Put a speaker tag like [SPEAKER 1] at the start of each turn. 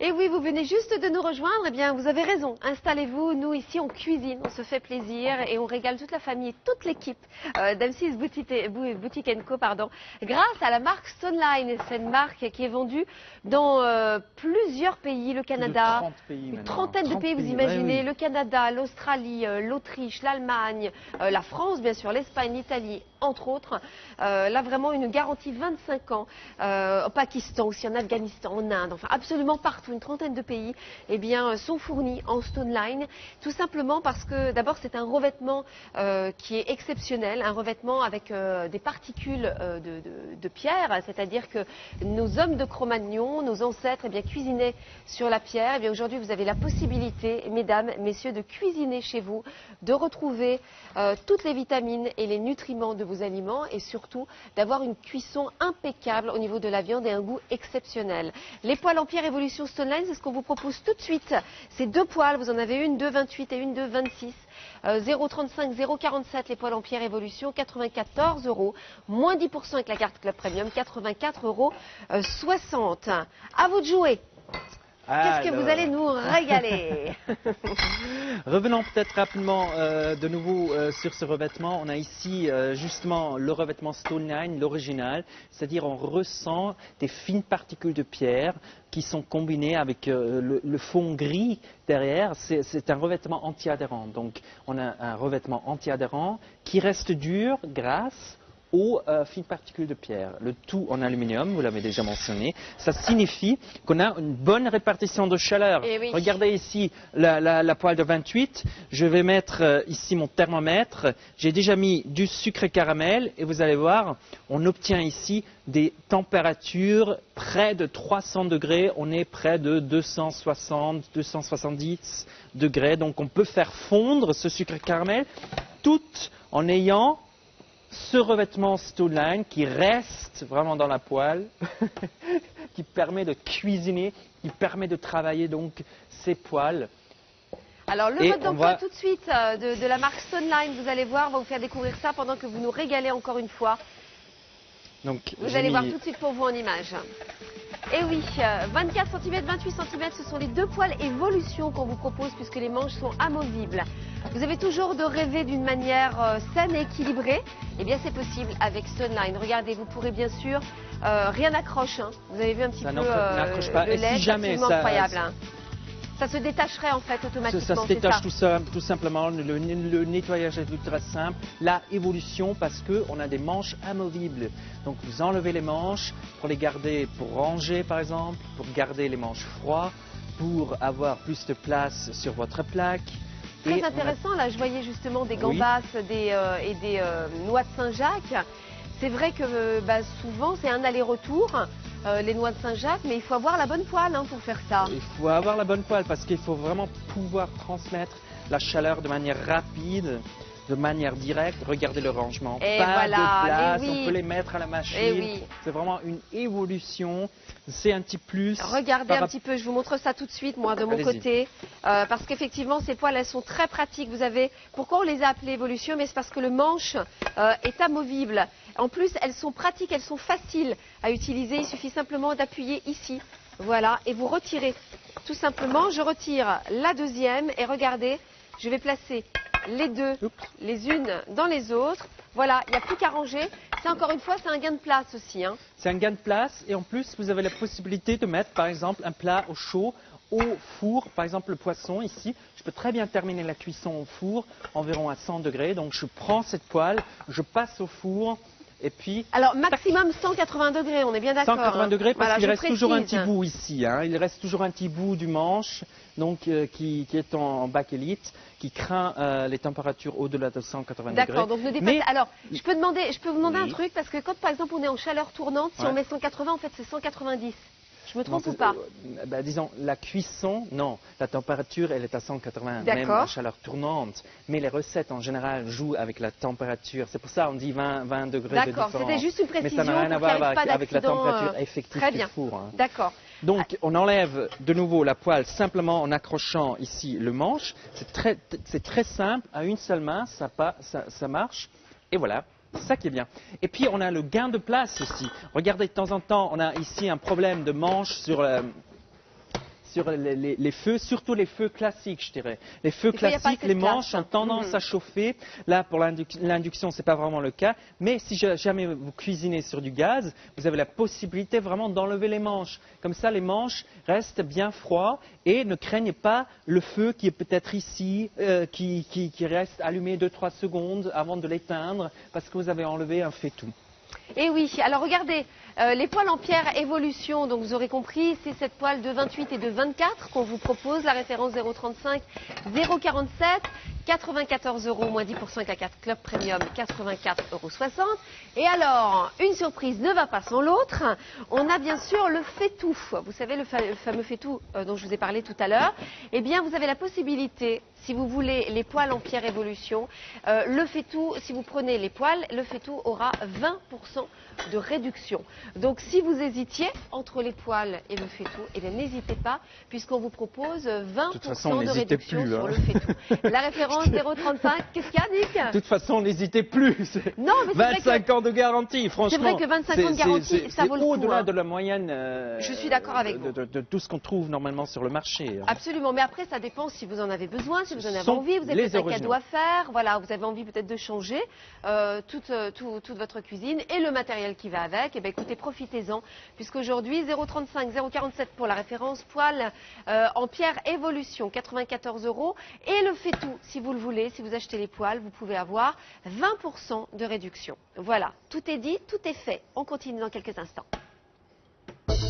[SPEAKER 1] Et oui, vous venez juste de nous rejoindre, eh bien vous avez raison, installez-vous, nous ici on cuisine, on se fait plaisir et on régale toute la famille et toute l'équipe d'M6 Boutique Co, grâce à la marque Stoneline. C'est une marque qui est vendue dans plusieurs pays, le Canada, une trentaine de pays, vous imaginez, ouais, oui. Le Canada, l'Australie, l'Autriche, l'Allemagne, la France bien sûr, l'Espagne, l'Italie, entre autres. Là vraiment une garantie 25 ans, au Pakistan aussi, en Afghanistan, en Inde, enfin absolument partout, une trentaine de pays, eh bien, sont fournis en Stoneline, tout simplement parce que d'abord c'est un revêtement qui est exceptionnel, un revêtement avec des particules de pierre, c'est-à-dire que nos hommes de Cro-Magnon, nos ancêtres, eh bien, cuisinaient sur la pierre. Eh bien, aujourd'hui vous avez la possibilité, mesdames, messieurs, de cuisiner chez vous, de retrouver toutes les vitamines et les nutriments de vos aliments et surtout d'avoir une cuisson impeccable au niveau de la viande et un goût exceptionnel. Les poêles en pierre Evolution Stoneline, c'est ce qu'on vous propose tout de suite. C'est deux poêles, vous en avez une de 28 et une de 26. 0,35, 0,47 les poêles en pierre Evolution, 94 €, moins 10% avec la carte Club Premium, 84,60 €. À vous de jouer. Qu'est-ce que vous allez nous régaler?
[SPEAKER 2] Revenons peut-être rapidement de nouveau sur ce revêtement. On a ici justement le revêtement Stoneline, l'original, c'est-à-dire on ressent des fines particules de pierre qui sont combinées avec le fond gris derrière. C'est un revêtement anti-adhérent. Donc on a un revêtement anti-adhérent qui reste dur grâce aux fines particules de pierre, le tout en aluminium, vous l'avez déjà mentionné. Ça signifie qu'on a une bonne répartition de chaleur.
[SPEAKER 1] Oui.
[SPEAKER 2] Regardez ici la poêle de 28, je vais mettre ici mon thermomètre, j'ai déjà mis du sucre caramel et vous allez voir, on obtient ici des températures près de 300 degrés, on est près de 260, 270 degrés, donc on peut faire fondre ce sucre caramel tout en ayant ce revêtement Stoneline qui reste vraiment dans la poêle, qui permet de cuisiner, qui permet de travailler donc ces poêles.
[SPEAKER 1] Alors le mode d'emploi tout de suite de la marque Stoneline, vous allez voir, on va vous faire découvrir ça pendant que vous nous régalez encore une fois. Donc, vous allez voir tout de suite pour vous en image. Et oui, 24 cm, 28 cm, ce sont les deux poêles Evolution qu'on vous propose puisque les manches sont amovibles. Vous avez toujours de rêver d'une manière saine et équilibrée. Eh bien, c'est possible avec Stoneline. Regardez, vous pourrez bien sûr, rien n'accroche. Hein. Vous avez vu un petit peu le lait,
[SPEAKER 2] si jamais
[SPEAKER 1] absolument incroyable. Hein. Ça se détacherait en fait automatiquement.
[SPEAKER 2] Ça se détache tout simplement, le nettoyage est ultra simple. La évolution parce qu'on a des manches amovibles. Donc vous enlevez les manches pour les garder, pour ranger par exemple, pour garder les manches froides, pour avoir plus de place sur votre plaque.
[SPEAKER 1] Très intéressant, là je voyais justement des gambas et des noix de Saint-Jacques. C'est vrai que souvent c'est un aller-retour. Les noix de Saint-Jacques, mais il faut avoir la bonne poêle pour faire ça.
[SPEAKER 2] Il faut avoir la bonne poêle parce qu'il faut vraiment pouvoir transmettre la chaleur de manière rapide, de manière directe. Regardez le rangement, pas de place, on peut les mettre à la machine. C'est vraiment une évolution, c'est un petit plus.
[SPEAKER 1] Regardez un petit peu, je vous montre ça tout de suite, moi, de mon côté. Parce qu'effectivement, ces poêles, elles sont très pratiques. Vous avez, pourquoi on les a appelées Evolution? Mais c'est parce que le manche est amovible. En plus, elles sont pratiques, elles sont faciles à utiliser. Il suffit simplement d'appuyer ici. Voilà, et vous retirez. Tout simplement, je retire la deuxième et regardez, je vais placer les deux, les unes dans les autres. Voilà, il n'y a plus qu'à ranger. C'est encore une fois, c'est un gain de place aussi. Hein.
[SPEAKER 2] C'est un gain de place et en plus, vous avez la possibilité de mettre par exemple un plat au chaud au four, par exemple le poisson ici. Je peux très bien terminer la cuisson au four, environ à 100 degrés. Donc je prends cette poêle, je passe au four. Et puis,
[SPEAKER 1] alors maximum 180 degrés, on est bien d'accord.
[SPEAKER 2] 180 degrés parce qu'il reste toujours un petit
[SPEAKER 1] bout
[SPEAKER 2] bout ici. Hein. Il reste toujours un petit bout du manche donc, qui est en bakélite, qui craint les températures au-delà de 180 degrés.
[SPEAKER 1] D'accord, donc ne dépasse... Alors, je peux vous demander un truc, parce que quand par exemple on est en chaleur tournante, si on met 180, en fait c'est 190. Je me trompe ou pas?
[SPEAKER 2] Disons, la cuisson, non. La température, elle est à 180, même à chaleur tournante. Mais les recettes, en général, jouent avec la température. C'est pour ça qu'on dit 20 degrés de différence.
[SPEAKER 1] D'accord, c'était juste une précision.
[SPEAKER 2] Mais ça n'a rien à voir avec la température effective du four. Hein.
[SPEAKER 1] D'accord.
[SPEAKER 2] Donc, on enlève de nouveau la poêle simplement en accrochant ici le manche. C'est très simple. À une seule main, ça marche. Et voilà. C'est ça qui est bien. Et puis, on a le gain de place aussi. Regardez, de temps en temps, on a ici un problème de manche sur sur les feux, surtout les feux classiques, je dirais. Les feux classiques, les manches ont tendance à chauffer. Là, pour l'induction, ce n'est pas vraiment le cas. Mais si jamais vous cuisinez sur du gaz, vous avez la possibilité vraiment d'enlever les manches. Comme ça, les manches restent bien froides et ne craignent pas le feu qui est peut-être ici, qui reste allumé 2-3 secondes avant de l'éteindre parce que vous avez enlevé un faitout.
[SPEAKER 1] Et oui, alors regardez, les poêles en pierre Evolution, donc vous aurez compris, c'est cette poêle de 28 et de 24 qu'on vous propose, la référence 035 047, 94 € moins 10% avec la carte Club Premium, 84,60 €. Et alors, une surprise ne va pas sans l'autre, on a bien sûr le faitout. Vous savez, le fameux faitout dont je vous ai parlé tout à l'heure. Eh bien, vous avez la possibilité, si vous voulez les poêles en pierre Evolution, le faitout, si vous prenez les poêles, le faitout aura 20% de réduction. Donc si vous hésitiez entre les poêles et le faitout, eh bien n'hésitez pas, puisqu'on vous propose 20% de réduction sur le faitout. La référence 035, qu'est-ce qu'il y a, Nick?
[SPEAKER 2] De toute façon, n'hésitez plus.
[SPEAKER 1] Non, mais
[SPEAKER 2] 25 ans de garantie, franchement.
[SPEAKER 1] C'est vrai que 25 ans de garantie, ça vaut le coup.
[SPEAKER 2] C'est au-delà
[SPEAKER 1] hein.
[SPEAKER 2] de la moyenne.
[SPEAKER 1] Je suis d'accord avec vous.
[SPEAKER 2] De tout ce qu'on trouve normalement sur le marché.
[SPEAKER 1] Absolument, mais après ça dépend si vous en avez besoin, si vous en avez envie, vous avez peut-être un cadeau à faire, voilà, vous avez envie peut-être de changer toute votre cuisine et le matériel qui va avec. Et bien écoutez, profitez-en, puisqu'aujourd'hui 035 047 pour la référence poêle en pierre Evolution, 94 € et le faitout, si vous le voulez, si vous achetez les poêles, vous pouvez avoir 20% de réduction. Voilà, tout est dit, tout est fait. On continue dans quelques instants.